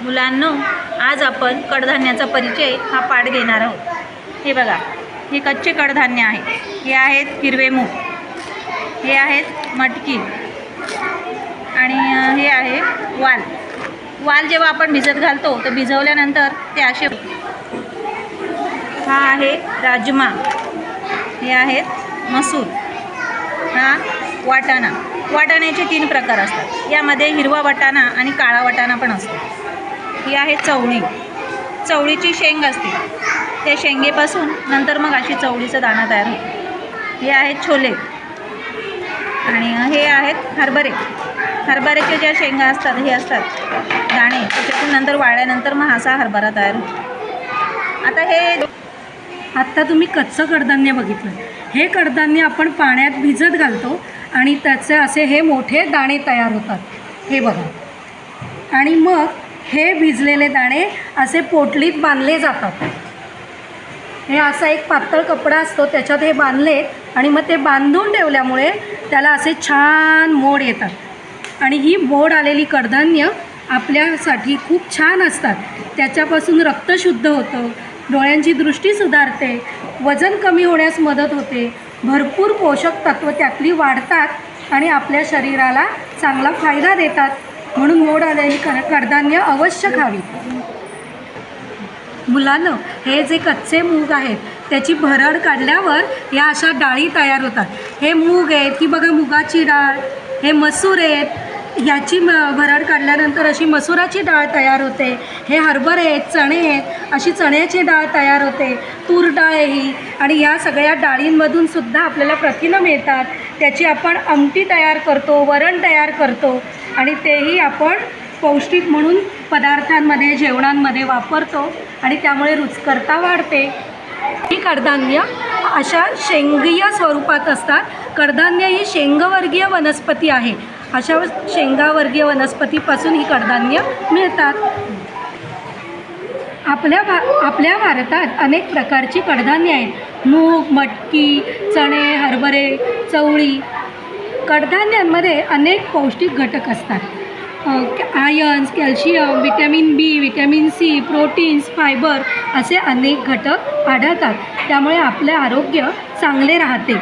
मुलांनो, आज आपण कडधान्याचा परिचय हा पाठ घेणार आहोत। हे बघा, हे कच्चे कडधान्य आहे। हे आहेत हिरवे मूग, हे आहेत मटकी आणि हे आहे वाल। वाल जेव्हा आपण भिजत घालतो तर भिजवल्यानंतर ते असे, हा आहे राजमा, हे आहेत मसूर, हा वाटाणा। वाटाण्याचे 3 प्रकार असतात। यामध्ये हिरवा वाटाणा आणि काळा वाटाणा पण असतो। ही आहे चवळी, चवळीची शेंग असते, त्या शेंगेपासून नंतर मग अशी चवळीचा दाणा तयार होतो। हे आहेत छोले आणि हे आहेत हरभरे। हरभऱ्याच्या ज्या शेंगा असतात, हे असतात दाणे, त्याच्यातून नंतर वाळल्यानंतर मग असा हरभरा तयार होतो। आत्ता तुम्ही कच्चं कडधान्य बघितलं। हे कडधान्य आपण पाण्यात भिजत घालतो आणि त्याचे असे हे मोठे दाणे तयार होतात, हे बघा। आणि मग हे भिजलेले दाणे असे पोटलीत बांधले जातात। हे असा एक पातळ कपडा असतो, त्याच्यात हे बांधले आणि मग ते बांधून ठेवल्यामुळे त्याला असे छान मोड येतात। आणि ही मोड आलेली कडधान्य आपल्यासाठी खूप छान असतात। त्याच्यापासून रक्त शुद्ध होतं, डोळ्यांची दृष्टी सुधारते, वजन कमी होण्यास मदत होते, भरपूर पोषक तत्व त्यातली वाढतात आणि आपल्या शरीराला चांगला फायदा देतात। म्हणून मोड आलेली कडधान्य अवश्य खावी। मुलांनो, हे जे कच्चे मूग आहेत त्याची भरड काढल्यावर या अशा डाळी तयार होतात। हे मूग आहेत, ही बघा मुगाची डाळ, हे मसूर आहेत, ह्याची भरड काढल्यानंतर अशी मसुराची डाळ तयार होते। हे हरभरे आहेत, चणे आहेत, अशी चण्याची डाळ तयार होते। तूर डाळ आहे ही, आणि या सगळ्या डाळींमधून सुद्धा आपल्याला प्रथिनं मिळतात। त्याची आपण आमटी तयार करतो, वरण तयार करतो आणि तेही आपण पौष्टिक म्हणून पदार्थांमध्ये, जेवणांमध्ये वापरतो आणि त्यामुळे रुचकरता वाढते। ही कडधान्य अशा शेंगीय स्वरूपात असतात। कडधान्य ही शेंगवर्गीय वनस्पती आहे। अशा शेंगावर्गीय वनस्पतीपासून ही कडधान्य मिळतात। आपल्या भारतात अनेक प्रकारची कडधान्य आहेत। मूग, मटकी, चणे, हरभरे, चवळी। कडधान्यांमध्ये अनेक पौष्टिक घटक असतात। आयन्स, कॅल्शियम, विटॅमिन बी, विटॅमिन सी, प्रोटीन्स, फायबर असे अनेक घटक आढळतात। त्यामुळे आपले आरोग्य चांगले राहते।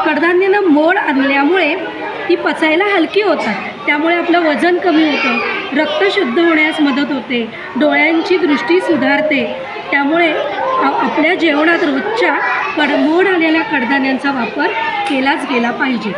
कडधान्यानं मोड आणल्यामुळे ती पचायला हलकी होतात, त्यामुळे आपलं वजन कमी होतं, रक्त शुद्ध होण्यास मदत होते, डोळ्यांची दृष्टी सुधारते। त्यामुळे आपल्या जेवणात रोजच्या मोड आलेल्या कडधान्यांचा वापर केलाच गेला पाहिजे।